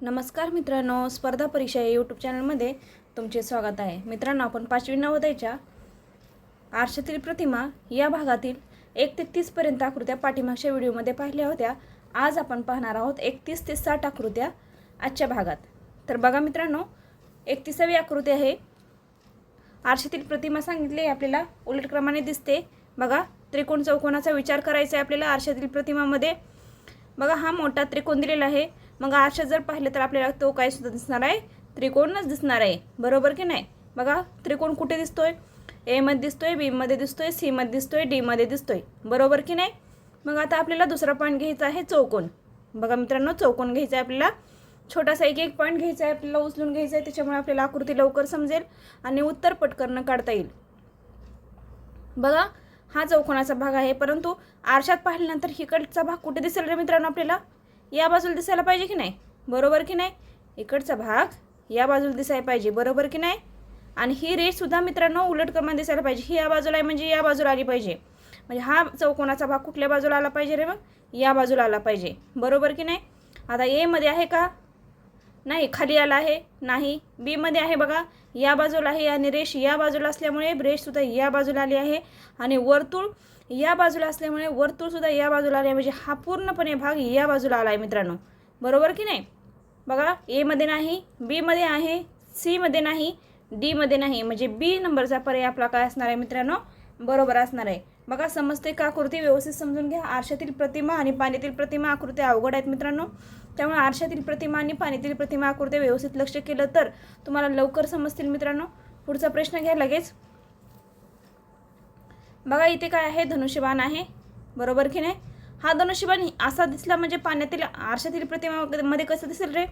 नमस्कार मित्रांनो, स्पर्धा परीक्षा या यूट्यूब चॅनलमध्ये तुमचे स्वागत आहे. मित्रांनो, आपण 5वी नवोदयच्या आरशातील प्रतिमा या भागातील 1 ते 30 पर्यंत आकृत्या पाठीमागच्या व्हिडिओमध्ये पाहिल्या होत्या. आज आपण पाहणार आहोत 31 ते 60 आकृत्या आजच्या भागात. तर बघा मित्रांनो, 31वी आकृती आहे. आरशातील प्रतिमा सांगितली आपल्याला उलट क्रमाने दिसते. बघा, त्रिकोण चौकोनाचा विचार करायचा आहे आपल्याला आरशातील प्रतिमामध्ये. बघा, हा मोठा त्रिकोण दिलेला आहे. मग आरशात जर पाहिलं तर आपल्याला तो काय सुद्धा दिसणार आहे, त्रिकोणच दिसणार आहे, बरोबर की नाही. बघा, त्रिकोण कुठे दिसतोय, ए मध्ये दिसतोय, बी मध्ये दिसतोय, सी मध्ये दिसतोय, डी मध्ये दिसतोय, बरोबर की नाही. मग आता आपल्याला दुसरा पॉईंट घ्यायचा आहे चौकोन. बघा मित्रांनो, चौकोन घ्यायचा आहे आपल्याला. छोटासा एक पॉईंट घ्यायचा आहे आपल्याला, उचलून घ्यायचा आहे. त्याच्यामुळे आपल्याला आकृती लवकर समजेल आणि उत्तर पटकन काढता येईल. बघा, हा चौकोनाचा भाग आहे, परंतु आरशात पाहिल्यानंतर इकडचा भाग कुठे दिसेल रे मित्रांनो, आपल्याला या बाजूला दिसायला पाहिजे की नाही, बरोबर की नाही. इकडचा भाग या बाजूला दिसायला पाहिजे, बरोबर की नाही. आणि ही रेष सुद्धा मित्रांनो उलट क्रमाने दिसायला पाहिजे. ही या बाजूला आहे म्हणजे या बाजूला आली पाहिजे. म्हणजे हा चौकोनाचा भाग कुठल्या बाजूला आला पाहिजे रे, मग या बाजूला आला पाहिजे, बरोबर की नाही. आता ए मध्ये आहे का, नाही, खाली आला आहे, नाही. बी मध्ये आहे, बघा या बाजूला आहे आणि रेष या बाजूला असल्यामुळे रेष सुद्धा या बाजूला आली आहे. आणि वर्तुळ या बाजूला असल्यामुळे वर्तुळ सुद्धा या बाजूला आले, म्हणजे हा पूर्णपणे भाग या बाजूला आला आहे मित्रांनो, बरोबर की नाही. बघा, ए मध्ये नाही, बी मध्ये आहे, सी मध्ये नाही, डी मध्ये नाही, म्हणजे बी नंबरचा पर्याय आपला काय असणार आहे मित्रांनो, बरोबर असणार आहे. बघा, समजते का आकृती, व्यवस्थित समजून घ्या. आरशातील प्रतिमा आणि पाण्यातील प्रतिमा आकृत्या अवघड आहेत मित्रांनो, त्यामुळे आरशातील प्रतिमा आणि पाण्यातील प्रतिमा आकृत्या व्यवस्थित लक्ष केलं तर तुम्हाला लवकर समजतील मित्रांनो. पुढचा प्रश्न घ्या लगेच. बघा, इथे काय आहे, धनुष्यबाण आहे, बरोबर की नाही. हा धनुष्यबाण असा दिसला म्हणजे पाण्यातील आरशातील प्रतिमामध्ये कसं दिसेल रे.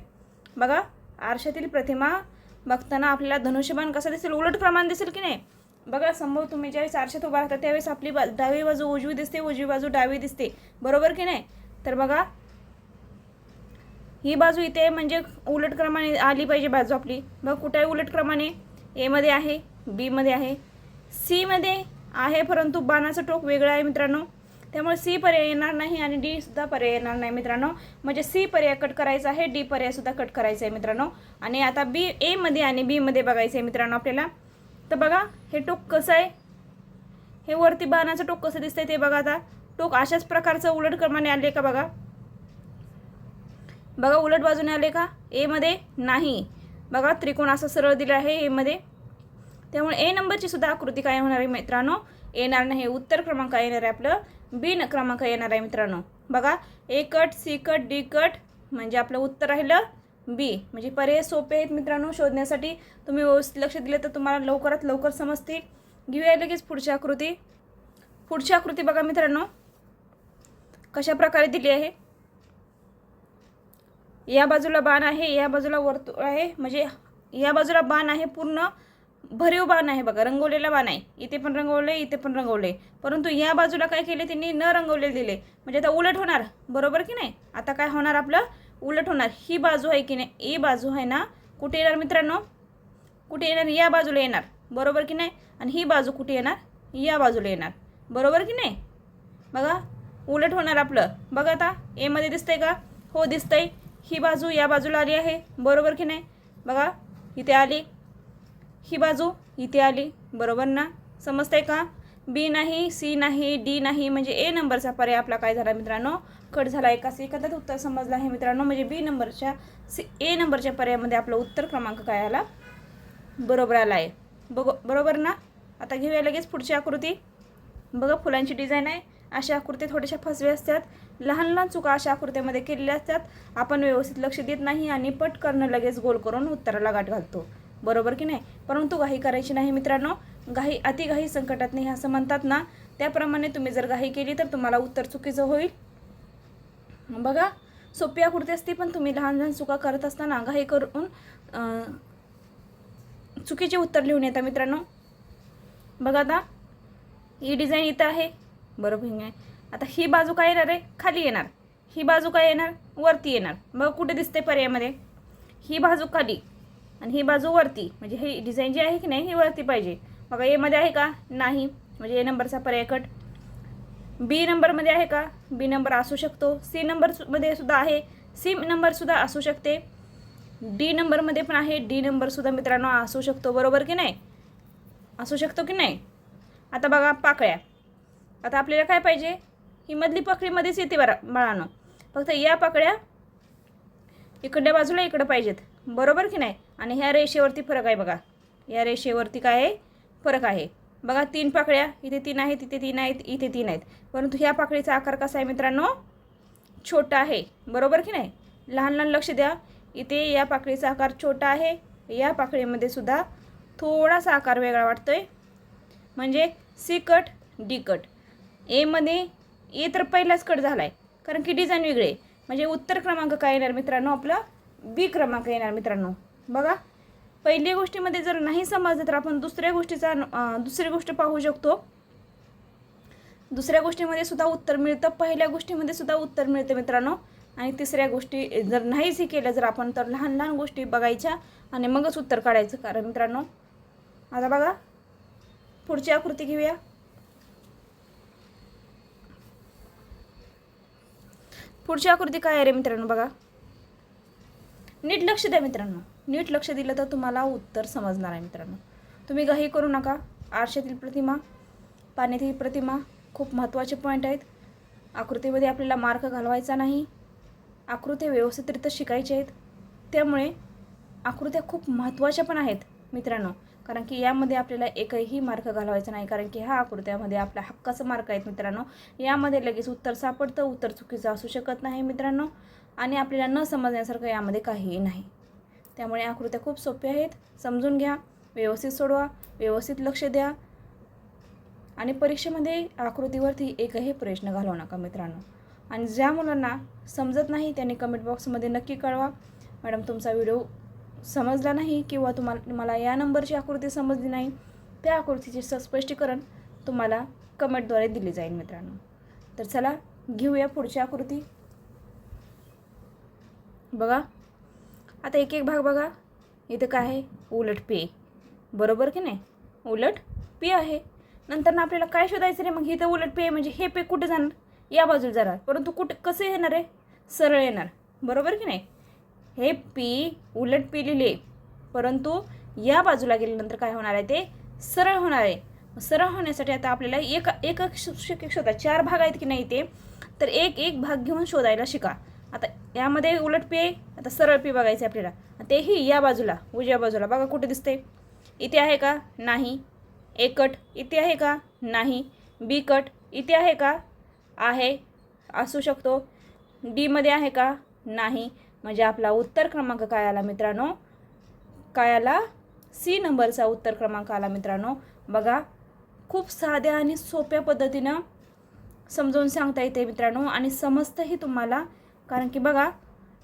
बघा, आरशातील प्रतिमा बघताना आपल्याला धनुष्यबाण कसा दिसेल, उलट क्रमाने दिसेल की नाही. बघा, संभव तुम्ही ज्यावेळेस आरशात उभा राहता त्यावेळेस आपली डावी बाजू उजवी दिसते, उजवी बाजू डावी दिसते, बरोबर की नाही. तर बघा, ही बाजू इथे म्हणजे उलट क्रमाने आली पाहिजे बाजू आपली. बघ, कुठे आहे उलट क्रमाने, ए मध्ये आहे, बी मध्ये आहे, सी मध्ये आहे, परंतु बाणाचं टोक वेगळं आहे मित्रांनो, त्यामुळे सी पर्याय येणार नाही आणि डी सुद्धा पर्याय येणार नाही मित्रांनो. म्हणजे सी पर्याय कट करायचा आहे, डी पर्याय सुद्धा कट करायचा आहे मित्रांनो. आणि आता बी ए मध्ये आणि बी मध्ये बघायचं आहे मित्रांनो आपल्याला. तर बघा, हे टोक कसं आहे, हे वरती बाणाचं टोक कसं दिसतंय ते बघा. आता टोक अशाच प्रकारचं उलट क्रमाने आले का, बघा बघा, उलट बाजूने आले का, ए मध्ये नाही. बघा, त्रिकोण असं सरळ दिलं आहे ए मध्ये, त्यामुळे ए नंबरची सुद्धा आकृती काय होणार आहे मित्रांनो, येणार नाही. उत्तर क्रमांक येणार आहे आपलं बी क्रमांक येणार आहे मित्रांनो. बघा, A cut, C cut, D cut, म्हणजे आपलं उत्तर राहिलं बी. म्हणजे पर्याय सोपे आहेत मित्रांनो शोधण्यासाठी. तुम्ही व्यवस्थित लक्ष दिले तर तुम्हाला लवकरात लवकर समजतील. घेऊया लगेच पुढची आकृती. पुढची आकृती बघा मित्रांनो, कशा प्रकारे दिली आहे. या बाजूला बाण आहे, या बाजूला वर्तुळ आहे, म्हणजे या बाजूला बाण आहे, पूर्ण भरीव बाण आहे. बघा, रंगवलेला बाण आहे, इथे पण रंगवले, इथे पण रंगवले, परंतु या बाजूला काय केले त्यांनी, न रंगवले दिले, म्हणजे आता उलट होणार, बरोबर की नाही. आता काय होणार आपलं, उलट होणार. ही बाजू आहे की नाही, ई बाजू आहे ना, कुठे येणार मित्रांनो, कुठे येणार, या बाजूला येणार, बरोबर की नाही. आणि ही बाजू कुठे येणार, या बाजूला येणार, बरोबर की नाही. बघा, उलट होणार आपलं. बघा, आता ए मध्ये दिसतंय का, हो दिसतंय. ही बाजू या बाजूला आली आहे, बरोबर की नाही. बघा, इथे आली, ही बाजू इथे आली, बरोबर ना, समजतंय का. बी नाही, सी नाही, डी नाही, म्हणजे ए नंबरचा पर्याय आपला काय झाला मित्रांनो, कट झाला. एकाच उत्तर समजलं आहे मित्रांनो, म्हणजे बी नंबरच्या ए नंबरच्या पर्यायामध्ये आपलं उत्तर क्रमांक काय आला, बरोबर आला आहे. बरोबर ना. आता घेऊया लगेच पुढची आकृती. बघा, फुलांची डिझाईन आहे. अशा आकृत्या थोड्याशा फसव्या असतात, लहान लहान चुका अशा आकृत्यामध्ये केलेल्या असतात. आपण व्यवस्थित लक्ष देत नाही आणि पटकन लगेच गोल करून उत्तराला गाठ घालतो, बरोबर की नाही. परंतु घाई करायची नाही मित्रांनो. अतिघाई संकटात नाही असं म्हणतात ना, त्याप्रमाणे तुम्ही जर घाई केली तर तुम्हाला उत्तर चुकीचं होईल. बघा, सोपी आकृती असते, पण तुम्ही लहान लहान चुका करत असताना घाई करून चुकीचे उत्तर लिहून येतात मित्रांनो. बघा, आता ही डिझाईन इथं आहे, बरोबर आहे. आता ही बाजू काय येणार आहे, खाली येणार. ही बाजू काय येणार, वरती येणार. मग कुठे दिसते पर्यायामध्ये, ही बाजू खाली आणि ही बाजू वरती, म्हणजे ही डिझाईन जी आहे की नाही, ही वरती पाहिजे. बघा, ए मध्ये आहे का, नाही, म्हणजे ए नंबरचा पर्याय कट. बी नंबरमध्ये आहे का, बी नंबर असू शकतो. सी नंबरमध्ये सुद्धा आहे, सी नंबर सुद्धा असू शकते. डी नंबरमध्ये पण आहे. डी नंबरसुद्धा मित्रांनो असू शकतो, बरोबर की नाही, असू शकतो की नाही. आता बघा पाकळ्या. आता आपल्याला काय पाहिजे, ही मधली पाकळीमध्येच येते बाळांनो. फक्त या पाकळ्या इकडल्या बाजूला इकडं पाहिजेत, बरोबर की नाही. आणि ह्या रेषेवरती फरक आहे बघा, या रेषेवरती काय आहे, फरक आहे बघा. 3 पाकळ्या, इथे 3 आहेत, इथे 3 आहेत, इथे 3 आहेत. परंतु ह्या पाकळीचा आकार कसा आहे मित्रांनो, छोटा आहे, बरोबर की नाही. लहान लहान लक्ष द्या. इथे या पाकळीचा आकार छोटा आहे, या पाकळीमध्ये सुद्धा थोडासा आकार वेगळा वाटतोय. म्हणजे सी कट, डी कट. एमध्ये ए तर पहिलाच कट झाला आहे, कारण की डिझाईन वेगळे आहे. म्हणजे उत्तर क्रमांक काय येणार मित्रांनो, आपला बी क्रमांक येणार मित्रांनो. बघा, पहिल्या गोष्टीमध्ये जर नाही समजलं तर आपण दुसरी गोष्ट पाहू शकतो. दुसऱ्या गोष्टीमध्ये सुद्धा उत्तर मिळतं, पहिल्या गोष्टीमध्ये सुद्धा उत्तर मिळतं मित्रांनो. आणि तिसऱ्या गोष्टी जर नाहीच केल्या जर आपण, तर लहान लहान गोष्टी बघायच्या आणि मगच उत्तर काढायचं. कारण मित्रांनो, आता बघा पुढची आकृती घेऊया. पुढची आकृती काय आहे रे मित्रांनो, बघा नीट लक्ष द्या मित्रांनो. नीट लक्ष दिलं तर तुम्हाला उत्तर समजणार आहे मित्रांनो. तुम्ही घाई करू नका. आरशातील प्रतिमा, पाण्यातील प्रतिमा खूप महत्त्वाचे पॉईंट आहेत. आकृतीमध्ये आपल्याला मार्क घालवायचा नाही, आकृत्या व्यवस्थितरित्या शिकायच्या आहेत. त्यामुळे आकृत्या खूप महत्त्वाच्या पण आहेत मित्रांनो. कारण की यामध्ये आपल्याला एकही मार्क घालवायचा नाही, कारण की ह्या आकृत्यामध्ये आपल्या हक्काचं मार्क आहेत मित्रांनो. यामध्ये लगेच उत्तर सापडतं, उत्तर चुकीचं असू शकत नाही मित्रांनो. आणि आपल्याला न समजण्यासारखं यामध्ये काहीही नाही. त्यामुळे आकृत्या खूप सोप्या आहेत, समजून घ्या, व्यवस्थित सोडवा, व्यवस्थित लक्ष द्या. आणि परीक्षेमध्ये आकृतीवरती एकही प्रश्न घालवू नका मित्रांनो. आणि ज्या मुलांना समजत नाही त्यांनी कमेंट बॉक्समध्ये नक्की कळवा, मॅडम तुमचा व्हिडिओ समजला नाही किंवा मला या नंबरची आकृती समजली नाही, त्या आकृतीचे स्पष्टीकरण तुम्हाला कमेंटद्वारे दिले जाईल मित्रांनो. तर चला घेऊया पुढची आकृती. बघा, आता एक एक भाग बघा. इथं काय आहे, उलट पे, बरोबर की नाही, उलट पे आहे. नंतर ना आपल्याला काय शोधायचं रे, मग इथं उलट पे म्हणजे हे पे कुठे जाणार, या बाजूला जाणार. परंतु कसं येणार आहे, सरळ येणार, बरोबर की नाही. हे पी उलट पी लिहिले, परंतु या बाजूला गेल्यानंतर काय होणार आहे, ते सरळ होणार आहे. सरळ होण्यासाठी आता आपल्याला एक शोधा. 4 भाग आहेत की नाही ते, तर एक एक भाग घेऊन शोधायला शिका. आता यामध्ये उलट पी आहे, आता सरळ पी बघायचं आहे आपल्याला. तेही या बाजूला, उजव्या बाजूला बघा कुठे दिसते, इथे आहे का, नाही. ए कट इथे आहे का, नाही. बी कट इथे आहे का, आहे, असू शकतो. डीमध्ये आहे का, नाही. म्हणजे आपला उत्तर क्रमांक काय आला मित्रांनो, काय आला, सी नंबरचा उत्तर क्रमांक आला मित्रांनो. बघा, खूप साध्या आणि सोप्या पद्धतीनं समजावून सांगता येते मित्रांनो, आणि समजतंही तुम्हाला. कारण की बघा,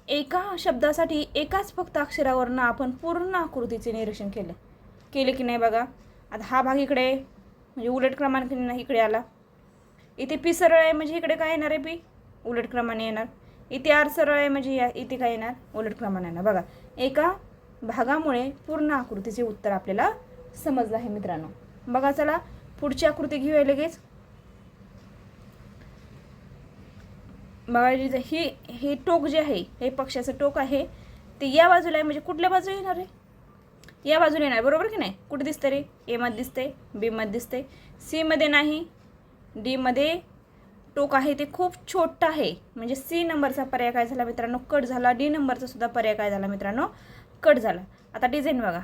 एका शब्दासाठी एकाच फक्त अक्षरावरनं आपण पूर्ण आकृतीचे निरीक्षण केले की नाही. बघा, आता हा भाग इकडे म्हणजे उलट क्रमांक इकडे आला. इथे पी सरळ आहे म्हणजे इकडे काय येणार आहे, पी उलट क्रमाने येणार. इथे आर सरळ आहे म्हणजे इथे काय येणार, उलट क्रमाने येणार. बघा, एका भागामुळे पूर्ण आकृतीचे उत्तर आपल्याला समजलं आहे मित्रांनो. बघा, चला पुढची आकृती घेऊया लगेच. बघा, हे टोक जे आहे, हे पक्षाचं टोक आहे, ते या बाजूला आहे म्हणजे कुठल्या बाजूला येणार आहे, या बाजूला येणार, बरोबर की नाही. कुठे दिसतं रे, एमध्ये दिसते, बीमध्ये दिसते, सीमध्ये नाही. डीमध्ये टोक आहे ते खूप छोटं आहे, म्हणजे सी नंबरचा पर्याय काय झाला मित्रांनो, कट झाला. डी नंबरचा सुद्धा पर्याय काय झाला मित्रांनो, कट झाला. आता डिझाईन बघा,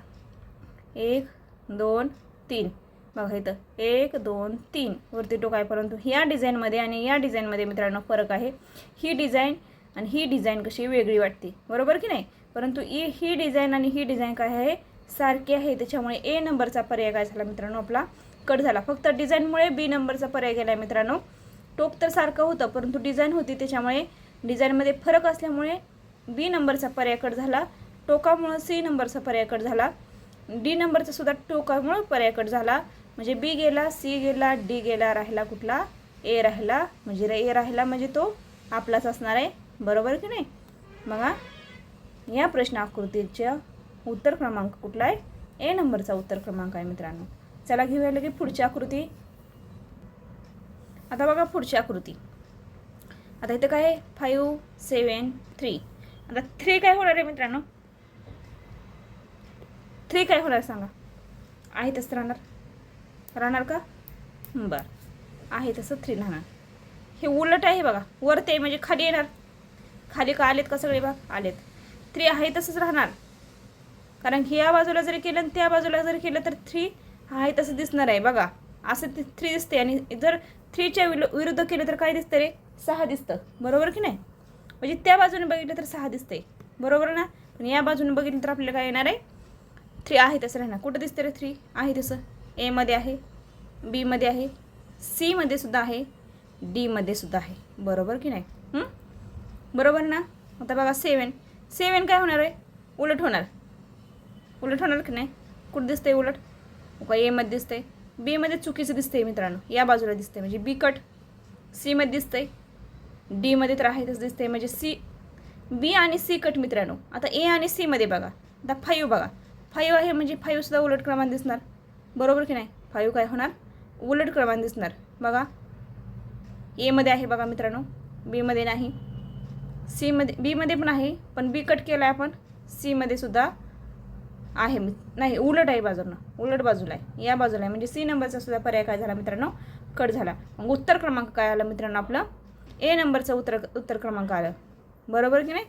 1 2 3, बघा इथं 1 2 3 वरती टोक आहे. परंतु ह्या डिझाईनमध्ये आणि या डिझाईनमध्ये मित्रांनो फरक आहे. ही डिझाईन आणि ही डिझाईन कशी वेगळी वाटते, बरोबर की नाही. परंतु ही डिझाईन आणि ही डिझाईन काय आहे, सारखी आहे. त्याच्यामुळे ए नंबरचा पर्याय काय झाला मित्रांनो, आपला कट झाला. फक्त डिझाईनमुळे बी नंबरचा पर्याय गेला आहे मित्रांनो. टोक तर सारखं होतं, परंतु डिझाईन होती, त्याच्यामुळे डिझाईनमध्ये फरक असल्यामुळे बी नंबरचा पर्याय कट झाला. टोकामुळं सी नंबरचा पर्याय कट झाला. डी नंबरचा सुद्धा टोकामुळं पर्याय कट झाला. म्हणजे बी गेला, सी गेला, डी गेला, राहिला कुठला, ए राहिला. म्हणजे ए राहिला म्हणजे तो आपलाच असणार आहे, बरोबर की नाही. बघा, या प्रश्न आकृतीच्या उत्तर क्रमांक कुठला आहे, ए नंबरचा उत्तर क्रमांक आहे मित्रांनो. चला घेऊया लगेच पुढची आकृती. आता बघा पुढची आकृती. आता इथं काय आहे, 5 7 3. आता 3 काय होणार आहे मित्रांनो, 3 काय होणार सांगा? आहे तसं राहणार का? बरं, आहे तसं 3 राहणार. हे उलट आहे बघा, वरती म्हणजे खाली येणार. खाली का आलेत का सगळे भाग? आलेत. 3 आहे तसंच राहणार, कारण की या बाजूला जरी केलं आणि त्या बाजूला जरी केलं तर 3 आहे तसं दिसणार आहे बघा. असं 3 दिसते, आणि जर 3च्या विरुद्ध केलं तर काय दिसतं रे? 6 दिसतं, बरोबर की नाही? म्हणजे त्या बाजूने बघितलं तर 6 दिसते, बरोबर ना? पण या बाजूने बघितलं तर आपल्याला काय येणार आहे? 3 आहे तसं राहणार. कुठं दिसतं रे 3? आहे तसं एमध्ये आहे, बीमध्ये आहे, सीमध्ये सुद्धा आहे, डीमध्ये सुद्धा आहे, बरोबर की नाही? बरोबर ना? आता बघा 7 काय होणार आहे? उलट होणार की नाही? कुठं दिसतंय उलट? का एमध्ये दिसतंय, बीमध्ये चुकीचं दिसतंय मित्रांनो, या बाजूला दिसतंय म्हणजे बी कट. सीमध्ये दिसतंय, डीमध्ये तर आहे तसं दिसतंय म्हणजे बी आणि सी कट मित्रांनो. आता ए आणि सीमध्ये बघा, आता 5 बघा, 5 आहे म्हणजे 5 सुद्धा उलट क्रमांक दिसणार, बरोबर की नाही? 5 काय होणार? उलट क्रमांक दिसणार बघा. एमध्ये आहे बघा मित्रांनो, बीमध्ये नाही, बीमध्ये पण आहे, पण बी कट केला आपण. सीमध्ये सुद्धा आहे, नाही उलट आहे बाजूला, उलट बाजूला आहे, या बाजूला आहे म्हणजे सी नंबरचा सुद्धा पर्याय काय झाला मित्रांनो? कट झाला. मग उत्तर क्रमांक काय आलं मित्रांनो? आपलं ए नंबरचं उत्तर क्रमांक आलं, बरोबर की नाही?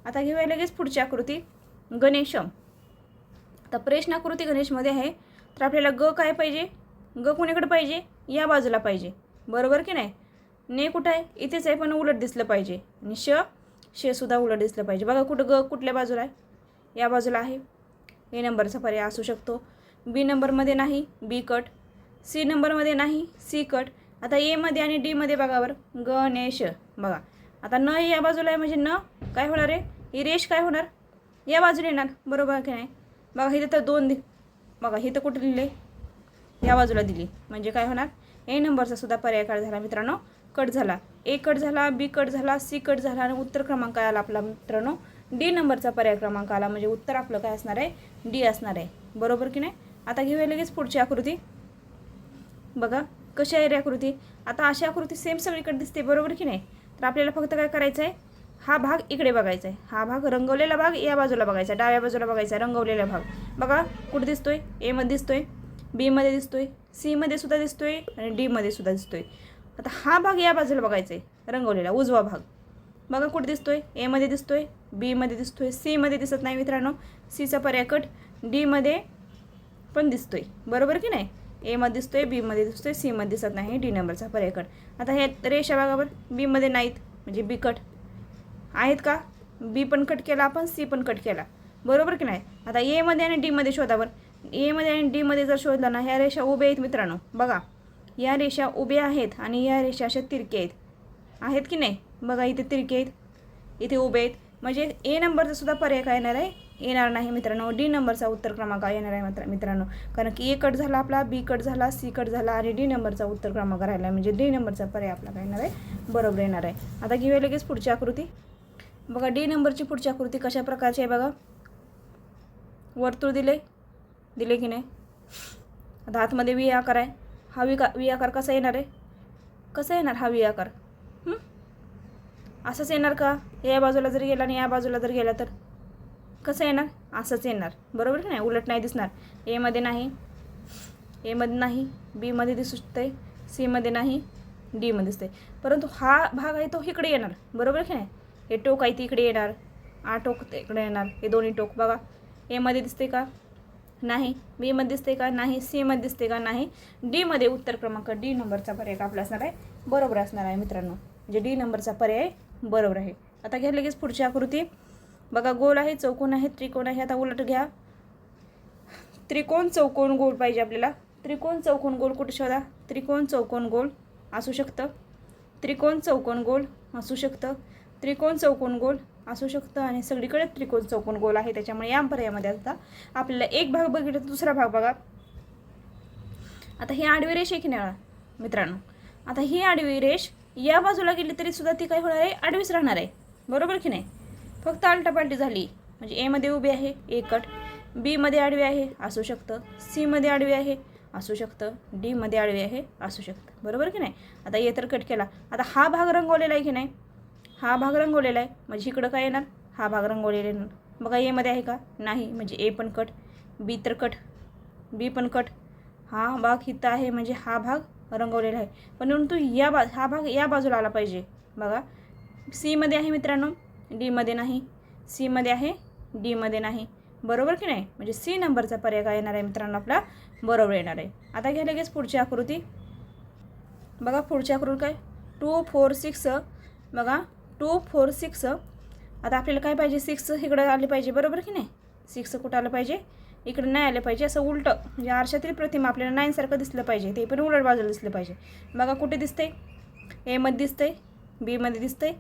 आता घेऊया लगेच पुढची आकृती, गणेशम. आता प्रश्न आकृती गणेशमध्ये आहे, तर आपल्याला ग काय पाहिजे? ग कोणीकडे पाहिजे? या बाजूला पाहिजे, बरोबर की नाही? ने कुठं आहे? इथेच आहे, पण उलट दिसलं पाहिजे. आणि श सुद्धा उलट दिसलं पाहिजे. बघा कुठं ग कुठल्या बाजूला आहे? या बाजूला आहे. ए नंबरचा पर्याय असू शकतो. बी नंबरमध्ये नाही, बी कट. सी नंबरमध्ये नाही, सी कट. आता एमध्ये आणि डीमध्ये बघा बरं, गणेश बघा. आता न या बाजूला आहे म्हणजे न काय होणार आहे? ही रेष काय होणार? या बाजूला येणार, बरोबर की नाही? बघा इथं तर 2 बघा इथं कुठं लिहिले? या बाजूला दिली म्हणजे काय होणार? ए नंबरचा सुद्धा पर्याय काय झाला मित्रांनो? कट झाला. ए कट झाला, बी कट झाला, सी कट झाला, आणि उत्तर क्रमांक काय आला आपला मित्रांनो? डी नंबरचा पर्याय क्रमांक आला, म्हणजे उत्तर आपलं काय असणार आहे? डी असणार आहे, बरोबर की नाही? आता घेऊया लगेच पुढची आकृती. बघा कशी आहे रे आकृती? आता अशी आकृती सेम सगळीकडे दिसते, बरोबर की नाही? तर आपल्याला फक्त काय करायचं आहे? हा भाग इकडे बघायचा आहे, हा भाग रंगवलेला भाग या बाजूला बघायचा, डाव्या बाजूला बघायचा रंगवलेला भाग. बघा कुठे दिसतोय? एमध्ये दिसतोय, बीमध्ये दिसतोय, सीमध्ये सुद्धा दिसतोय, आणि डीमध्ये सुद्धा दिसतोय. आता हा भाग या बाजूला बघायचा आहे, रंगवलेला उजवा भाग. बघा कुठे दिसतोय? एमध्ये दिसतोय, बीमध्ये दिसतोय, सीमध्ये दिसत नाही मित्रांनो, सीचा पर्याय कट. डीमध्ये पण दिसतोय, बरोबर की नाही? एमध्ये दिसतोय, बीमध्ये दिसतोय, सीमध्ये दिसत नाही, डी नंबरचा पर्याय कट. आता हे रेषा बघावर बीमध्ये नाहीत म्हणजे बी कट. आहेत का? बी पण कट केला आपण, सी पण कट केला, बरोबर की नाही? आता एमध्ये आणि डीमध्ये शोधावर. एमध्ये आणि डीमध्ये जर शोधला ना, ह्या रेषा उभ्या आहेत मित्रांनो, बघा या रेषा उभ्या आहेत आणि या रेषा अशा तिरक्या आहेत की नाही? बघा इथे तिरके आहेत, इथे उभे आहेत, म्हणजे ए नंबरचा सुद्धा पर्याय काय येणार आहे? येणार नाही मित्रांनो. डी नंबरचा उत्तर क्रमांक येणार आहे मित्रांनो, कारण की ए कट झाला आपला, बी कट झाला, सी कट झाला, आणि डी नंबरचा उत्तर क्रमांक राहिला, म्हणजे डी नंबरचा पर्याय आपला काय येणार आहे? बरोबर येणार आहे. आता घेऊया लगेच पुढची आकृती. बघा डी नंबरची पुढची आकृती कशा प्रकारची आहे बघा. वर्तुळ दिले की नाही? आता आतमध्ये व्ही आकार आहे. हा व्ही आकार कसा येणार आहे? कसा येणार हा व्ही आकार? असंच येणार का? या बाजूला जर गेला आणि या बाजूला जर गेला तर कसं येणार? असंच येणार, बरोबर की नाही? उलट नाही दिसणार. एमध्ये नाही, बीमध्ये दिसतंय, सीमध्ये नाही, डीमध्ये दिसतंय, परंतु हा भाग आहे तो इकडे येणार, बरोबर की नाही? हे टोक आहे ते इकडे येणार, हा टोक इकडे येणार, हे दोन्ही टोक बघा. एमध्ये दिसते का? नाही. बीमध्ये दिसते का? नाही. सीमध्ये दिसते का? नाही. डीमध्ये उत्तर क्रमांक डी नंबरचा पर्याय आपला असणार आहे, बरोबर असणार आहे मित्रांनो, म्हणजे डी नंबरचा पर्याय बरोबर आहे. आता घ्या लगेच पुढची आकृती. बघा गोल आहे, चौकोन आहे, त्रिकोण आहे. आता उलट घ्या. त्रिकोण चौकोन गोल पाहिजे आपल्याला. त्रिकोण चौकोन गोल कुठे शोधा? त्रिकोण चौकोन गोल असू शकतं, त्रिकोण चौकोन गोल असू शकतं, त्रिकोण चौकोन गोल असू शकतं, आणि सगळीकडे त्रिकोण चौकोन गोल आहे, त्याच्यामुळे या पर्यायामध्ये आता आपल्याला एक भाग बघितला तर दुसरा भाग बघा. आता ही आडवी रेष आहे की नाही मित्रांनो? आता ही आडवी रेष या बाजूला गेली तरी सुद्धा ती काय होणार आहे? आडवीच राहणार आहे, बरोबर की नाही? फक्त आलटापालटी झाली म्हणजे एमध्ये उभी आहे, ए कट. बीमध्ये आडवी आहे असू शकतं, सीमध्ये आडवी आहे असू शकतं, डीमध्ये आडवी आहे असू शकतं, बरोबर की नाही? आता ए तर कट केला. आता हा भाग रंगवलेला आहे की नाही? हा भाग रंगवलेला आहे म्हणजे इकडं काय येणार? हा भाग रंगवलेला येणार. बघा एमध्ये आहे का? नाही, म्हणजे ए पण कट. बी तर कट, बी पण कट. हा भाग इथं आहे म्हणजे हा भाग रंगवलेला आहे, परंतु हा भाग या बाजूला आला पाहिजे. बघा सीमध्ये आहे मित्रांनो, डीमध्ये नाही. सीमध्ये आहे, डीमध्ये नाही. बरोबर की नाही? म्हणजे सी नंबरचा पर्याय काय येणार आहे मित्रांनो आपला? बरोबर येणार आहे. आता घ्या लगेच पुढची आकृती. बघा पुढची आकृती काय? 2 4 6. बघा 2 4 6. आता आपल्याला काय पाहिजे? 6 इकडं आले पाहिजे. बरोबर की नाही? 6 कुठं आलं पाहिजे? इकडं नाही आलं पाहिजे. असं उलटं म्हणजे आरशातील प्रतिमा आपल्याला 9 सारखं दिसलं पाहिजे. ते पण उलट बाजूला दिसलं पाहिजे. बघा कुठे दिसतंय? एमध्ये दिसतंय, बीमध्ये दिसतंय,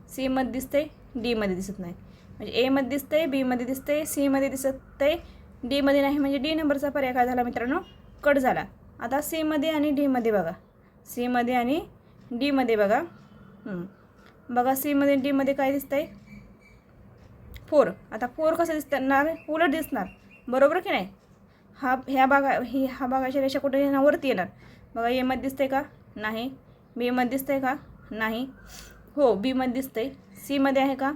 सीमध्ये दिसतंय, डीमध्ये दिसत नाही. म्हणजे एमध्ये दिसतंय, बीमध्ये दिसतंय, सीमध्ये दिसतंय, डीमध्ये नाही. म्हणजे डी नंबरचा पर्याय काय झाला मित्रांनो? कट झाला. आता सीमध्ये आणि डीमध्ये बघा, सीमध्ये आणि डीमध्ये बघा. बघा सीमध्ये डीमध्ये काय दिसतंय? 4. आता 4 कसं दिसणार? उलट दिसणार. बरोबर की नाही? हा भागाची रेषा कुठे येणार? वरती येणार. बघा एमध्ये दिसतंय का? नाही. बीमध्ये दिसतंय का? नाही. हो बीमध्ये दिसतंय. सीमध्ये आहे का?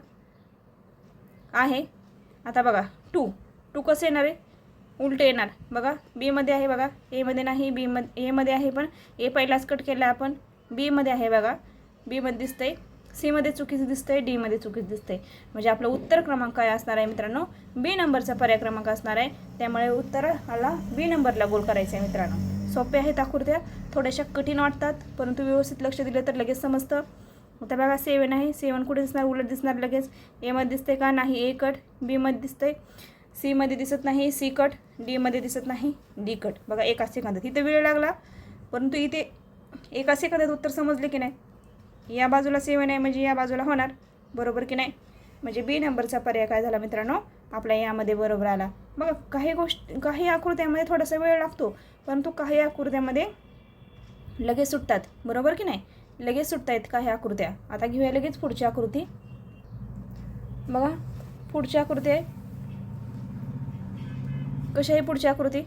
आहे. आता बघा 2 कसं येणार आहे? उलटे येणार. बघा बीमध्ये आहे बघा, एमध्ये नाही. एमध्ये आहे पण ए पहिलाच कट केला आपण. बीमध्ये आहे बघा, बीमध्ये दिसतंय. सीमध्ये चुकीचं दिसतंय, डीमध्ये चुकीचं दिसतंय. म्हणजे आपलं उत्तर क्रमांक काय असणार आहे मित्रांनो? बी नंबरचा पर्याय क्रमांक असणार आहे. त्यामुळे उत्तराला बी नंबरला गोल करायचं आहे मित्रांनो. सोपे आहेत आकृत्या, थोड्याशा कठीण वाटतात, परंतु व्यवस्थित लक्ष दिलं तर लगेच समजतं. आता बघा 7 आहे. 7 कुठे दिसणार? उलट दिसणार लगेच. एमध्ये दिसतंय का? नाही. A cut. बीमध्ये दिसतंय, सीमध्ये दिसत नाही. C cut. डीमध्ये दिसत नाही. D cut. बघा एका सेकंदात इथे वेळ लागला, परंतु इथे एका सेकंदात उत्तर समजले की नाही? या बाजूला 7 आहे म्हणजे या बाजूला होणार. बरोबर की नाही? म्हणजे बी नंबरचा पर्याय काय झाला मित्रांनो? आपल्या यामध्ये बरोबर आला. बघा काही आकृत्यामध्ये थोडासा वेळ लागतो, परंतु काही आकृत्यामध्ये लगेच सुटतात. बरोबर की नाही? लगेच सुटत आहेत काही आकृत्या. आता घेऊया लगेच पुढची आकृती. बघा पुढची आकृती आहे. कशी आहे पुढची आकृती?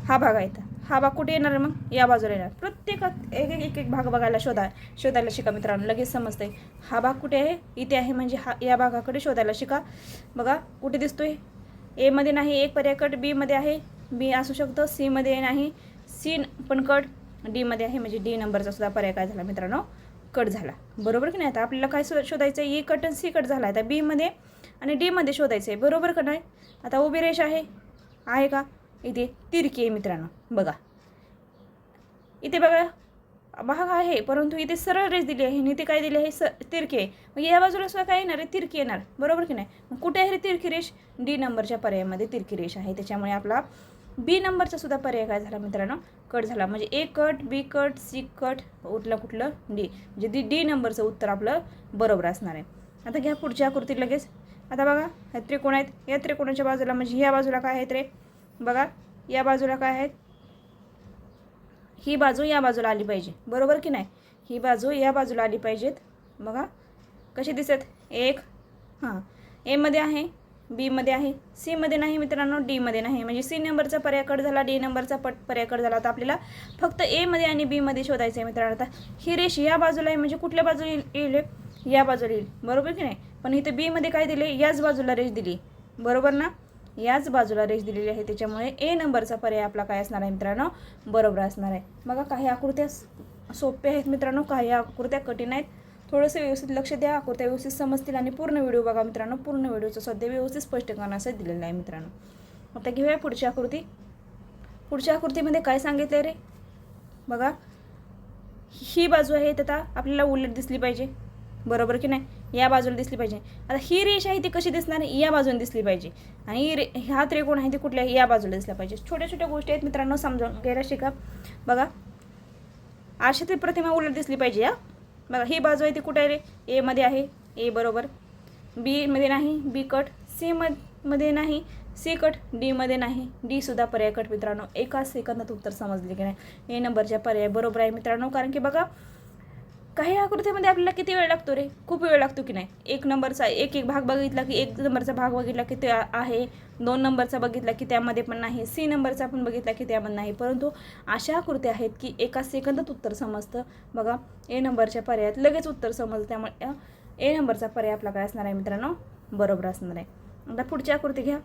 हा भाग आहे. हा भाग कुठे येणार मग? या बाजूला येणार. प्रत्येकात एक भाग बघायला शोधायला शिका मित्रांनो, लगेच समजतंय. हा भाग कुठे आहे? इथे आहे म्हणजे या भागाकडे शोधायला शिका. बघा कुठे दिसतोय? एमध्ये नाही. एक पर्याय कट. बीमध्ये आहे, बी असू शकतं. सीमध्ये नाही, सी पण कट. डीमध्ये आहे म्हणजे डी नंबरचा सुद्धा पर्याय काय झाला मित्रांनो? कट झाला. बरोबर की नाही? आता आपल्याला काय शोधायचं आहे? ए कट आणि सी कट झाला. आता बीमध्ये आणि डीमध्ये शोधायचं आहे. बरोबर का नाही? आता उभी रेष आहे का? इथे तिरकी आहे मित्रांनो. बघा इथे बघा भाग आहे, परंतु इथे सरळ रेष दिली आहे आणि इथे काय दिली आहे? तिरकी आहे. मग या बाजूला सुद्धा काय येणार आहे? तिरकी येणार. बरोबर की नाही? मग कुठे आहे तिरकी रेष? डी नंबरच्या पर्यायामध्ये तिरकी रेष आहे. त्याच्यामुळे आपला बी नंबरचा सुद्धा पर्याय काय झाला मित्रांनो? कट झाला. म्हणजे ए कट, बी कट, सी कट, कुठलं डी. म्हणजे डी नंबरचं उत्तर आपलं बरोबर असणार आहे. आता घ्या पुढची आकृती लगेच. आता बघा हे त्रिकोण आहेत. या त्रिकोणाच्या बाजूला म्हणजे या बाजूला काय आहेत रे? बघा या बाजूला काय आहेत? ही बाजू या बाजूला आली पाहिजे. बरोबर की नाही? ही बाजू या बाजूला आली पाहिजेत. बघा कशी दिसत? एक एमध्ये आहे, बीमध्ये आहे, सीमध्ये नाही मित्रांनो, डीमध्ये नाही. म्हणजे सी नंबरचा पर्याय कट झाला, डी नंबरचा पर्याय कट झाला. आता आपल्याला फक्त एमध्ये आणि बीमध्ये शोधायचं आहे मित्रांनो. आता ही रेष या बाजूला आहे म्हणजे कुठल्या बाजूला येईल? या बाजूला येईल. बरोबर की नाही? पण इथे बीमध्ये काय दिले? याच बाजूला रेष दिली. बरोबर ना? याच बाजूला रेष दिलेली आहे. त्याच्यामुळे ए नंबरचा पर्याय आपला काय असणार आहे मित्रांनो? बरोबर असणार आहे. बघा काही आकृत्या सोप्या आहेत मित्रांनो, काही आकृत्या कठीण आहेत. थोडंसं व्यवस्थित लक्ष द्या, आकृत्या व्यवस्थित समजतील आणि पूर्ण व्हिडिओ बघा मित्रांनो. पूर्ण व्हिडिओचं सध्या व्यवस्थित स्पष्ट करण्यासाठी दिलेलं आहे मित्रांनो. आता घेऊया पुढची आकृती. पुढच्या आकृतीमध्ये काय सांगितलं रे? बघा ही बाजू आहे तर आता आपल्याला उलट दिसली पाहिजे. बरोबर की नाही? या बाजूला दिसली पाहिजे. आता ही रेष आहे ती कशी दिसणार? या बाजूने दिसली पाहिजे. आणि हा त्रिकोण आहे ते कुठल्या? या बाजूला दिसला पाहिजे. छोट्या छोट्या गोष्टी आहेत मित्रांनो, समजून घ्यायला शिका. बघा आरशातील प्रतिमा उलट दिसली पाहिजे. बघा ही बाजू आहे ती कुठे आहे रे? एमध्ये आहे, ए बरोबर. बीमध्ये नाही, बी कट. सीमध्ये नाही, सी कट. डीमध्ये नाही, डी सुद्धा पर्याय कट मित्रांनो. एकाच सेकंदात उत्तर समजले की नाही? ए नंबरच्या पर्याय बरोबर आहे मित्रांनो. कारण की बघा काही आकृतीमध्ये आपल्याला किती वेळ लागतो रे? खूप वेळ लागतो की नाही? एक नंबरचा एक भाग बघितला की, एक नंबरचा भाग बघितला की ते आहे, 2 नंबरचा बघितला की त्यामध्ये पण नाही, सी नंबरचा पण बघितला की त्यामध्ये नाही. परंतु अशा आकृत्या आहेत की एका सेकंदात उत्तर समजतं. बघा ए नंबरच्या पर्यायात लगेच उत्तर समजतं. त्यामुळे ए नंबरचा पर्याय आपला काय असणार आहे मित्रांनो? बरोबर असणार आहे. आता पुढची आकृती घ्या.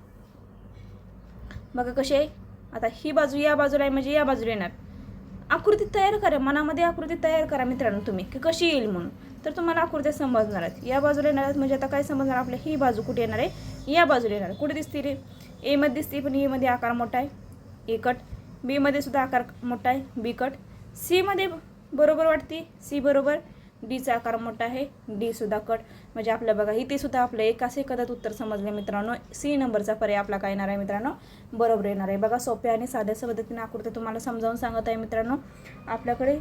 बघा कशी आहे. आता ही बाजू या बाजूला आहे म्हणजे या बाजूला येणार. आकृती तयार करा, मनामध्ये आकृती तयार करा मित्रांनो तुम्ही की कशी येईल म्हणून, तर तुम्हाला आकृत्या समजणार आहेत. या बाजूला येणार आहेत म्हणजे आता काय समजणार आपल्या, ही बाजू कुठे येणार आहे, या बाजूला येणार. कुठे दिसते रे, एमध्ये दिसते पण एमध्ये आकार मोठा आहे, ए कट. बीमध्ये सुद्धा आकार मोठा आहे, बी कट. सीमध्ये बरोबर वाटते, सी बरोबर. डीचा आकार मोठा आहे, डी सुद्धा कट. म्हणजे आपलं बघा इथे सुद्धा आपलं एका सेकंदात उत्तर समजले मित्रांनो. सी नंबरचा पर्याय आपला काय येणार आहे मित्रांनो, बरोबर येणार आहे. बघा सोप्या आणि साध्या पद्धतीने आकृत्या तुम्हाला समजावून सांगत आहे मित्रांनो. आपल्याकडे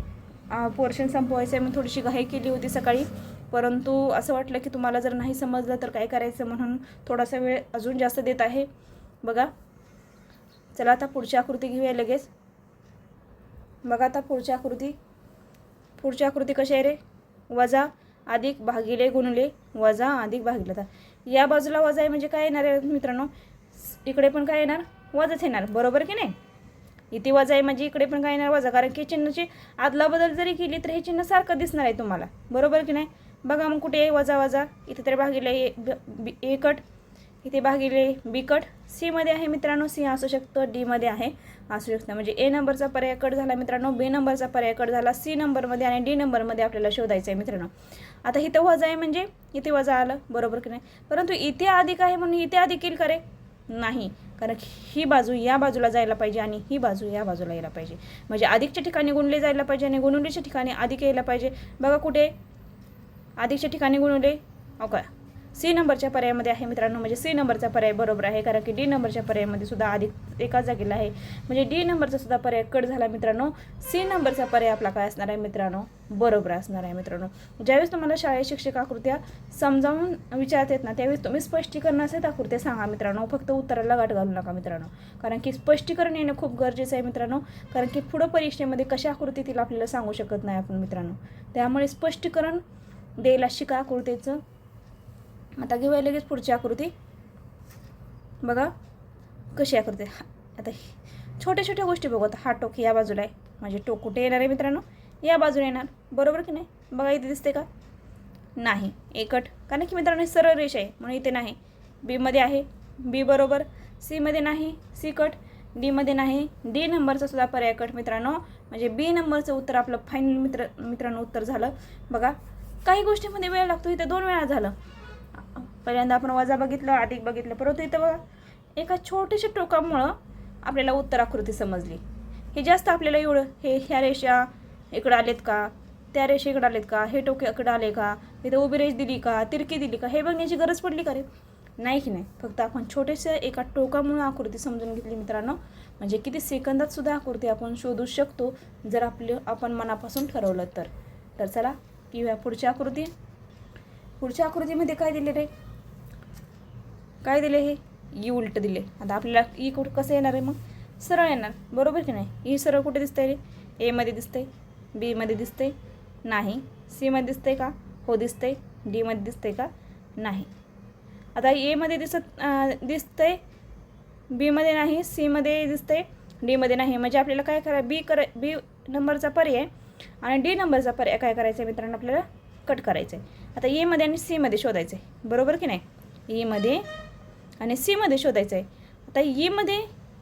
पोर्शन संपवायचं आहे, मी थोडीशी घाई केली होती सकाळी, परंतु असं वाटलं की तुम्हाला जर नाही समजलं तर काय करायचं म्हणून थोडासा वेळ अजून जास्त देत आहे. बघा चला आता पुढची आकृती घेऊया लगेच. बघा आता पुढची आकृती कशी आहे रे, वजा अधिक भागिले गुणले, वजा अधिक भागिले. आता या बाजूला वजा आहे म्हणजे काय येणार आहे मित्रांनो, इकडे पण काय येणार, वजाच येणार, बरोबर की नाही. इथे वजा आहे म्हणजे इकडे पण काय येणार, वजा. कारण की चिन्हाची आदलाबदल जरी केली तर हे चिन्ह सारखं दिसणार आहे तुम्हाला, बरोबर की नाही. बघा मग कुठे आहे वजा वजा, इथे तर भागिले ए कट, इथे भागिले बी कट. सीमध्ये आहे मित्रांनो, सी असू शकतं, डीमध्ये आहे असू शकतं. म्हणजे ए नंबरचा पर्याय कट झाला मित्रांनो, बी नंबरचा पर्याय कट झाला, सी नंबरमध्ये आणि डी नंबरमध्ये आपल्याला शोधायचं आहे मित्रांनो. आता इथं वजा आहे म्हणजे इथे वजा आलं, बरोबर की नाही. परंतु इथे अधिक आहे म्हणून इथे अधिक येईल का रे, नाही. कारण ही बाजू या बाजूला जायला पाहिजे आणि ही बाजू या बाजूला यायला पाहिजे. म्हणजे अधिकच्या ठिकाणी गुणले जायला पाहिजे आणि गुणुलेच्या ठिकाणी अधिक यायला पाहिजे. बघा कुठे अधिकच्या ठिकाणी गुणुले, ओके, सी नंबरच्या पर्यायामध्ये आहे मित्रांनो. म्हणजे सी नंबरचा पर्याय बरोबर आहे, कारण की डी नंबरच्या पर्यायामध्ये सुद्धा अधिक एका जागेला आहे. म्हणजे डी नंबरचा सुद्धा पर्याय कट झाला मित्रांनो. सी नंबरचा पर्याय आपला काय असणार आहे मित्रांनो, बरोबर असणार आहे मित्रांनो. ज्यावेळेस तुम्हाला शाळेत शिक्षक आकृत्या समजावून विचारतात ना, त्यावेळेस तुम्ही स्पष्टीकरणासहित आकृत्या सांगा मित्रांनो, फक्त उत्तराला गाठ घालू नका मित्रांनो. कारण की स्पष्टीकरण येणं खूप गरजेचं आहे मित्रांनो. कारण की पुढं परीक्षेमध्ये कशा आकृतीतील आपल्याला सांगू शकत नाही आपण मित्रांनो. त्यामुळे स्पष्टीकरण द्यायला शिका आकृतीचं. आता घेऊया लगेच पुढची आकृती. बघा कशी आकृती. आता छोट्या छोट्या गोष्टी बघू. आता हा टोक या बाजूला आहे म्हणजे टोक कुठे येणार आहे मित्रांनो, या बाजूला येणार, बरोबर की नाही. बघा इथे दिसते का, नाही, एकट. कारण की मित्रांनो सरळ रेषा आहे म्हणून इथे नाही. बीमध्ये आहे, बी बरोबर. सीमध्ये नाही, सी कट. डीमध्ये नाही, डी नंबरचा सुद्धा पर्याय कट मित्रांनो. म्हणजे बी नंबरचं उत्तर आपलं फायनल मित्रांनो उत्तर झालं. बघा काही गोष्टीमध्ये वेळ लागतो, इथं 2 वेळा झालं. पहिल्यांदा आपण वजा बघितलं, अधिक बघितलं, परंतु इथं बघा एका छोट्याशा टोकामुळं आपल्याला उत्तर आकृती समजली. हे जास्त आपल्याला एवढं ह्या रेषा इकडं आलेत का, त्या रेषा इकडं आलेत का, हे टोके इकडं आले का, इथं उभी रेष दिली का, तिरकी दिली का, हे बघण्याची गरज पडली का रे, नाही की नाही. फक्त आपण छोटेशा एका टोकामुळं आकृती समजून घेतली मित्रांनो. म्हणजे किती सेकंदात सुद्धा आकृती आपण शोधू शकतो जर आपण मनापासून ठरवलं तर. तर चला घेऊया पुढची आकृती. पुढच्या आकृतीमध्ये काय दिले रे, काय दिले, हे ई उलट दिले. आता आपल्याला ई कुठं कसं येणार आहे, मग सरळ येणार, बरोबर की नाही. ई सरळ कुठे दिसतंय रे, एमध्ये दिसतंय, बीमध्ये दिसतंय, नाही. सीमध्ये दिसतंय का, हो दिसतंय. डीमध्ये दिसतंय का, नाही. आता एमध्ये दिसतंय, बीमध्ये नाही, सीमध्ये दिसतंय, डीमध्ये नाही. म्हणजे आपल्याला काय बी नंबरचा पर्याय आणि डी नंबरचा पर्याय काय करायचा आहे मित्रांनो, आपल्याला कट करायचं आहे. आता एमध्ये आणि सीमध्ये शोधायचं आहे, बरोबर की नाही. ईमध्ये आणि सीमध्ये शोधायचं आहे. आता ईमध्ये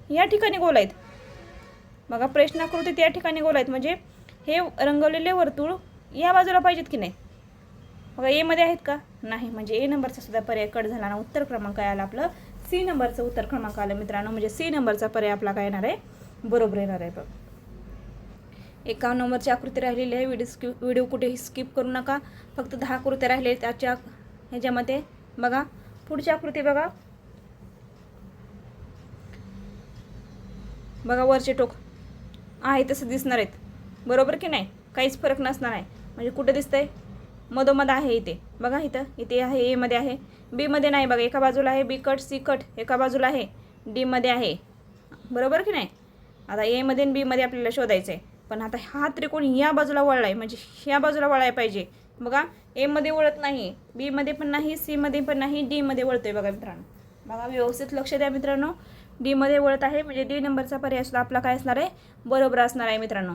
या ठिकाणी गोल आहेत, बघा प्रश्नाकृतीत या ठिकाणी गोल आहेत. म्हणजे हे रंगवलेले वर्तुळ या बाजूला पाहिजेत की नाही. बघा एमध्ये आहेत का, नाही. म्हणजे ए नंबरचा सुद्धा पर्याय कट झाला ना. उत्तर क्रमांक काय आला आपलं, सी नंबरचं उत्तर क्रमांक आलं मित्रांनो. म्हणजे सी नंबरचा पर्याय आपला काय येणार आहे, बरोबर येणार आहे. बघ 51 नंबरची आकृती राहिलेली आहे. व्हिडिओ कुठेही स्किप करू नका. फक्त 10 आकृत्या राहिले त्याच्या ह्याच्यामध्ये. बघा पुढची आकृती बघा. बघा वरचे टोक आहे तसं दिसणार आहेत, बरोबर की नाही. काहीच फरक नसणार आहे. म्हणजे कुठे दिसतंय, मधोमध आहे इथे. बघा इथे आहे, एमध्ये आहे, बीमध्ये नाही. बघा एका बाजूला आहे बी कट, सी कट एका बाजूला आहे, डीमध्ये आहे, बरोबर की नाही. आता एमध्ये आणि बीमध्ये आपल्याला शोधायचं आहे. पण आता हा त्रिकोण या बाजूला वळला आहे म्हणजे ह्या बाजूला वळायला पाहिजे. बघा एमध्ये वळत नाही, बीमध्ये पण नाही, सीमध्ये पण नाही, डीमध्ये वळतोय. बघा मित्रांनो, बघा व्यवस्थित लक्ष द्या मित्रांनो. डीमध्ये वळत आहे म्हणजे डी नंबरचा पर्याय सुद्धा आपला काय असणार आहे, बरोबर असणार आहे मित्रांनो.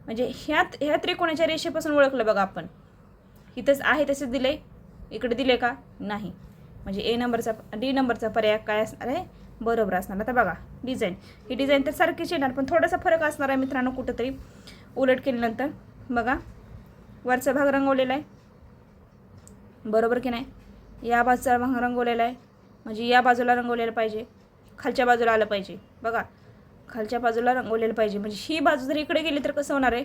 म्हणजे ह्या त्रिकोणाच्या रेषेपासून ओळखलं बघा आपण. इथंच आहे तसेच दिले, इकडे दिले का, नाही. म्हणजे डी नंबरचा पर्याय काय असणार आहे, बरोबर असणार. आता बघा डिझाईन, ही डिझाईन तर सारखीच येणार पण थोडासा फरक असणार आहे मित्रांनो कुठंतरी उलट केल्यानंतर. बघा वरचा भाग रंगवलेला आहे, बरोबर की नाही. या बाजूचा भाग रंगवलेला आहे म्हणजे या बाजूला रंगवलेलं पाहिजे, खालच्या बाजूला आलं पाहिजे. बघा खालच्या बाजूला रंगवलेलं पाहिजे म्हणजे ही बाजू जर इकडे गेली तर कसं होणार आहे,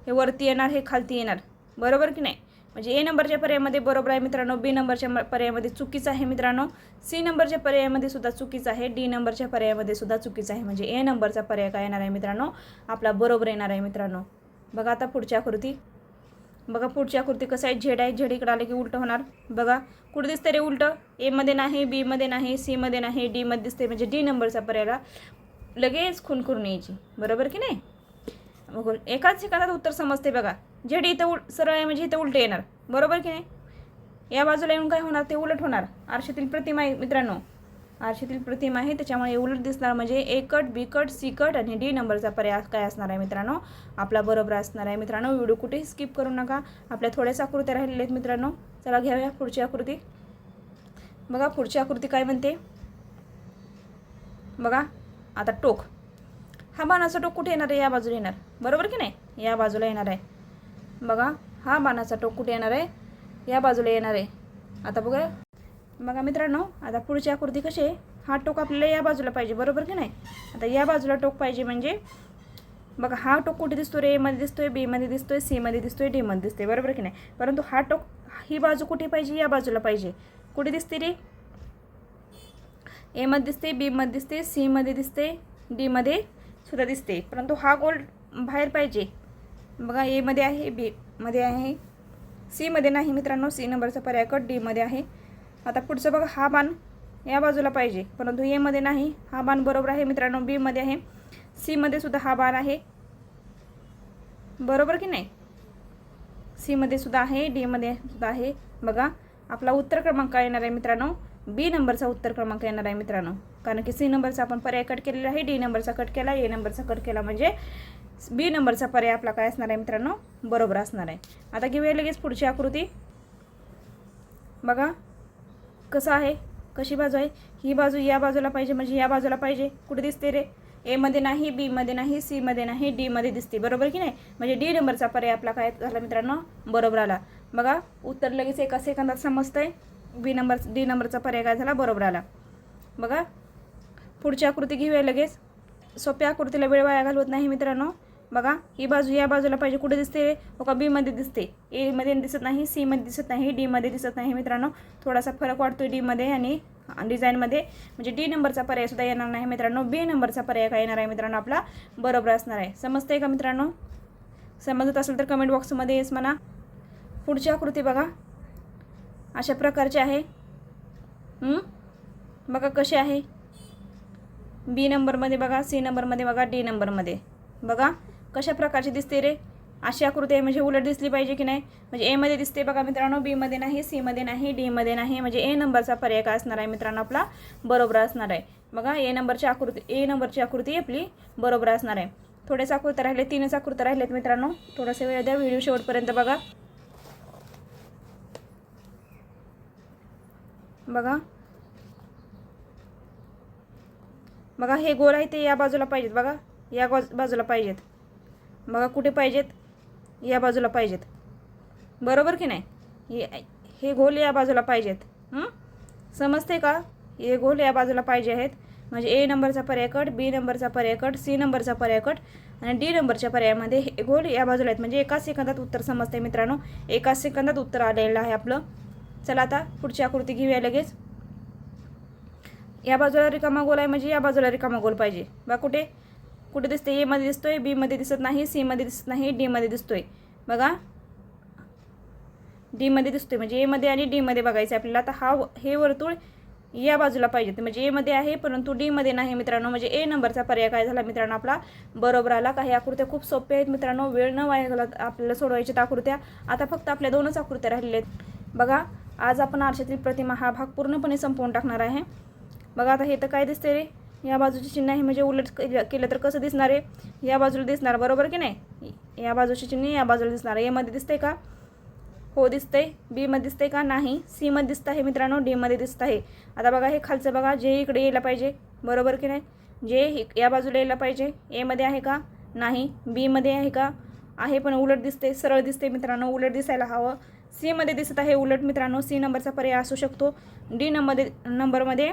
हे वरती येणार हे खालती येणार, बरोबर की नाही. म्हणजे ए नंबरच्या पर्यायामध्ये बरोबर आहे मित्रांनो, बी नंबरच्या पर्यायामध्ये चुकीचं आहे मित्रांनो, सी नंबरच्या पर्यायामध्ये सुद्धा चुकीचं आहे, डी नंबरच्या पर्यायामध्ये सुद्धा चुकीचं आहे. म्हणजे ए नंबरचा पर्याय काय येणार आहे मित्रांनो, आपला बरोबर येणार आहे मित्रांनो. बघा आता पुढची आकृती, बघा पुढची आकृती कसं आहे, झेड आहे, झेड इकडे आले की उलटं होणार. बघा कुठं दिसतं रे उलटं, एमध्ये नाही, बीमध्ये नाही, सीमध्ये नाही, डीमध्ये दिसते म्हणजे डी नंबरचा पर्यायला लगेच खून करून यायची, बरोबर की नाही. मग एकाच सेकंदात उत्तर समजते. बघा झेड इथं सरळ आहे म्हणजे इथं उलटे येणार, बरोबर की नाही. या बाजूला येऊन काय होणार, ते उलट होणार. आरशातील प्रतिमा आहे मित्रांनो, आरशातील प्रतिमा आहे त्याच्यामुळे उलट दिसणार म्हणजे ए कट, बी कट, सी कट आणि डी नंबरचा पर्याय काय असणार आहे मित्रांनो, आपला बरोबर असणार आहे मित्रांनो. व्हिडिओ कुठेही स्किप करू नका, आपल्या थोड्याच आकृत्या राहिलेल्या आहेत मित्रांनो. चला घेऊया पुढची आकृती. बघा पुढची आकृती काय म्हणते, बघा आता टोक, हा बाणाचा टोक कुठे येणार आहे, या बाजूला येणार, बरोबर की नाही, या बाजूला येणार आहे. बघा हा बाणाचा टोक कुठे येणार आहे, या बाजूला येणार आहे. आता बघा मित्रांनो आता पुढची आकृती कशी आहे, हा टोक आपल्याला या बाजूला पाहिजे, बरोबर की नाही. आता या बाजूला टोक पाहिजे म्हणजे बघा हा टोक कुठे दिसतो रे, एमध्ये दिसतोय, बीमध्ये दिसतोय, सीमध्ये दिसतोय, डीमध्ये दिसतोय, बरोबर की नाही. परंतु हा टोक ही बाजू कुठे पाहिजे, या बाजूला पाहिजे. कुठे दिसते रे, एमध्ये दिसते, बीमध्ये दिसते, सीमध्ये दिसते, डीमध्ये सुद्धा दिसते. परंतु हा गोल बाहेर पाहिजे. बघा एमध्ये आहे, बीमध्ये आहे, सीमध्ये नाही मित्रांनो, सी नंबरचा पर्याय कट, डीमध्ये आहे. आता पुढचं बघा हा बाण या बाजूला पाहिजे परंतु एमध्ये नाही, हा बाण बरोबर आहे मित्रांनो, बीमध्ये आहे, सीमध्ये सुद्धा हा बाण आहे, बरोबर की नाही. सीमध्ये सुद्धा आहे, डीमध्ये सुद्धा आहे. बघा आपला उत्तर क्रमांक येणार आहे मित्रांनो, बी नंबरचा उत्तर क्रमांक येणार आहे मित्रांनो, कारण की सी नंबरचा आपण पर्याय कट केलेला आहे, डी नंबरचा कट केला, ए नंबरचा कट केला म्हणजे बी नंबरचा पर्याय आपला काय असणार आहे मित्रांनो, बरोबर असणार आहे. आता घेऊया लगेच पुढची आकृती. बघा कसं आहे, कशी बाजू आहे, ही बाजू या बाजूला पाहिजे म्हणजे या बाजूला पाहिजे. कुठे दिसते रे, एमध्ये नाही, बीमध्ये नाही, सीमध्ये नाही, डीमध्ये दिसते, बरोबर की नाही. म्हणजे डी नंबरचा पर्याय आपला काय झाला मित्रांनो, बरोबर आला. बघा उत्तर लगेच एका सेकंदात समजतंय, डी नंबरचा पर्याय काय झाला, बरोबर आला. बघा पुढची आकृती घेऊया लगेच, सोप्या आकृतीला वेळ वाया घालवत नाही मित्रांनो. बघा ही बाजू या बाजूला पाहिजे, कुठे दिसते, बघा बीमध्ये दिसते, एमध्ये दिसत नाही, सीमध्ये दिसत नाही, डीमध्ये दिसत नाही मित्रांनो. थोडासा फरक वाटतो डीमध्ये आणि डिझाईनमध्ये, म्हणजे डी नंबरचा पर्याय सुद्धा येणार नाही मित्रांनो, बी नंबरचा पर्याय काय येणार आहे मित्रांनो, आपला बरोबर असणार आहे. समजतंय का मित्रांनो, समजत असेल तर कमेंट बॉक्समध्ये येस म्हणा. पुढची आकृती बघा अशा प्रकारची आहे, बघा कशी आहे, बी नंबरमध्ये बघा, सी नंबरमध्ये बघा, डी नंबरमध्ये बघा कशा प्रकारची दिसते रे. अशी आकृती आहे म्हणजे उलट दिसली पाहिजे की नाही. म्हणजे एमध्ये दिसते बघा मित्रांनो, बीमध्ये नाही, सीमध्ये नाही, डीमध्ये नाही, म्हणजे ए नंबरचा पर्याय काय असणार आहे मित्रांनो, आपला बरोबर असणार आहे. बघा ए नंबरची आकृती आपली बरोबर असणार आहे. थोड्याच आकृत्या राहिले, 3च आकृत्या राहिल्यात मित्रांनो, थोडासा वेळ द्या, व्हिडिओ शेवटपर्यंत बघा. बघा हे गोल आहे ते या बाजूला पाहिजेत, बघा या बाजूला पाहिजेत, बघा कुठे पाहिजेत, या बाजूला पाहिजेत, बरोबर की नाही. हे गोल या बाजूला पाहिजेत, समजते का, हे गोल या बाजूला पाहिजे आहेत म्हणजे ए नंबरचा पर्याय कट, बी नंबरचा पर्याय कट, सी नंबरचा पर्याय कट आणि डी नंबरच्या पर्यायामध्ये हे गोल या बाजूला आहेत. म्हणजे एकाच सेकंदात उत्तर समजते मित्रांनो, एकाच सेकंदात उत्तर आलेलं आहे आपलं. चला आता पुढची आकृती घेऊया लगेच. या बाजूला रिकामा गोल आहे म्हणजे या बाजूला रिकामा गोल पाहिजे. बघा कुठे दिसते, एमध्ये दिसतोय, बीमध्ये दिसत नाही, सीमध्ये दिसत नाही, डीमध्ये दिसतोय. बघा डीमध्ये दिसतोय म्हणजे एमध्ये आणि डीमध्ये बघायचं आपल्याला. आता हे वर्तुळ या बाजूला पाहिजे म्हणजे एमध्ये आहे परंतु डीमध्ये नाही मित्रांनो, म्हणजे ए नंबरचा पर्याय काय झाला मित्रांनो, आपला बरोबर आला. काही आकृत्या खूप सोप्या आहेत मित्रांनो, वेळ न वाया घालत आपल्याला सोडवायच्या आकृत्या. आता फक्त आपल्या 2च आकृत्या राहिलेल्या आहेत. बघा आज आपण आरशातील प्रतिमा हा भाग पूर्णपणे संपवून टाकणार आहे. बघा आता हे तर काय दिसते रे, या बाजूचे चिन्ह आहे म्हणजे उलट केलं तर कसं दिसणार आहे, या बाजूला दिसणार, बरोबर की नाही. या बाजूचे चिन्ह या बाजूला दिसणार, एमध्ये दिसते का, हो दिसतंय, बीमध्ये दिसतंय का नाही, सीमध्ये दिसतं आहे मित्रांनो, डीमध्ये दिसतं आहे. आता बघा हे खालचं बघा, जे इकडे यायला पाहिजे, बरोबर की नाही, जे या बाजूला यायला पाहिजे, एमध्ये आहे का नाही, बीमध्ये आहे का आहे, पण उलट दिसते, सरळ दिसते मित्रांनो, उलट दिसायला हवं. सीमध्ये दिसत आहे उलट मित्रांनो, सी नंबरचा पर्याय असू शकतो. डी नंबरमध्ये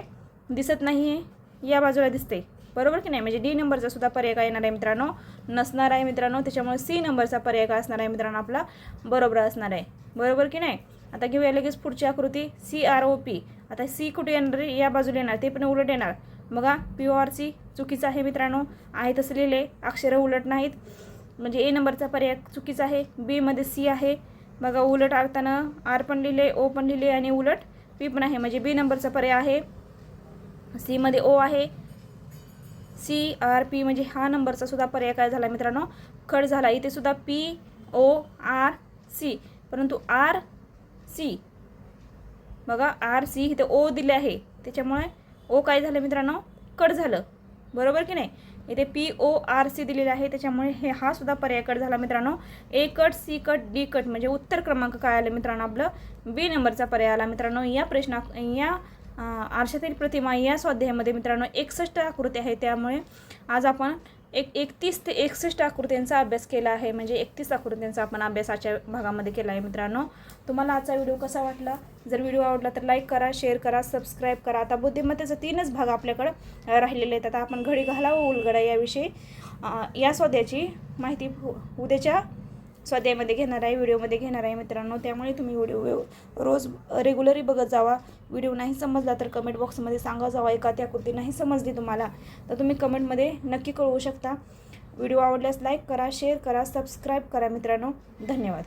दिसत नाही आहे, या बाजूला दिसते, बरोबर की नाही, म्हणजे डी नंबरचा सुद्धा पर्याय काय येणार आहे मित्रांनो, नसणार आहे मित्रांनो. त्याच्यामुळे सी नंबरचा पर्याय काय असणार आहे मित्रांनो, आपला बरोबर असणार आहे, बरोबर की नाही. आता घेऊया लगेच पुढची आकृती, CROP. आता सी कुठे येणार, या बाजूला येणार, ते पण उलट येणार. बघा PORC चुकीचं आहे मित्रांनो, आहे तसं लिहिले, अक्षरं उलट नाहीत, म्हणजे ए नंबरचा पर्याय चुकीचा आहे. बीमध्ये सी आहे, बघा उलट आरताना आर पण लिहिले, ओ पण लिहिले आणि उलट पी पण आहे, म्हणजे बी नंबरचा पर्याय आहे. सीमध्ये ओ आहे, CRP म्हणजे हा नंबरचा सुद्धा पर्याय काय झाला मित्रांनो, खड झाला. इथे सुद्धा PORC, परंतु RC बघा RC इथे ओ दिले आहे, त्याच्यामुळे ओ काय झालं मित्रांनो, कट झालं, बरोबर की नाही. इथे PORC दिलेलं आहे, त्याच्यामुळे हे हा सुद्धा पर्याय कट झाला मित्रांनो. A cut, C cut, D cut, म्हणजे उत्तर क्रमांक काय आलं मित्रांनो, आपलं बी नंबरचा पर्याय आला मित्रांनो. या आरशातील प्रतिमा या स्वाध्यायामध्ये मित्रांनो 61 आकृती आहे, त्यामुळे आज आपण 31 ते 61 आकृत्यांचा अभ्यास केला आहे, म्हणजे 31 आकृत्यांचा आपण अभ्यासाच्या भागामध्ये केला आहे मित्रांनो. तुम्हाला आजचा व्हिडिओ कसा वाटला, जर व्हिडिओ आवडला तर लाईक करा, शेअर करा, सबस्क्राईब करा. आता बुद्धिमत्तेचे 3च भाग आपल्याकडं राहिलेले आहेत. आता आपण घडी घाला व उलगडा याविषयी या स्वाध्यायाची माहिती उद्याच्या स्वाध्यायामध्ये घेणार आहे, व्हिडिओमध्ये घेणार आहे मित्रांनो. त्यामुळे तुम्ही व्हिडिओ रोज रेग्युलरी बघत जावा. व्हिडिओ नाही समजला तर कमेंट बॉक्समध्ये सांगा जावा, एखादी आकृती नाही समजली तुम्हाला तर तुम्ही कमेंटमध्ये नक्की कळवू शकता. व्हिडिओ आवडल्यास लाईक करा, शेअर करा, सबस्क्राईब करा मित्रांनो. धन्यवाद.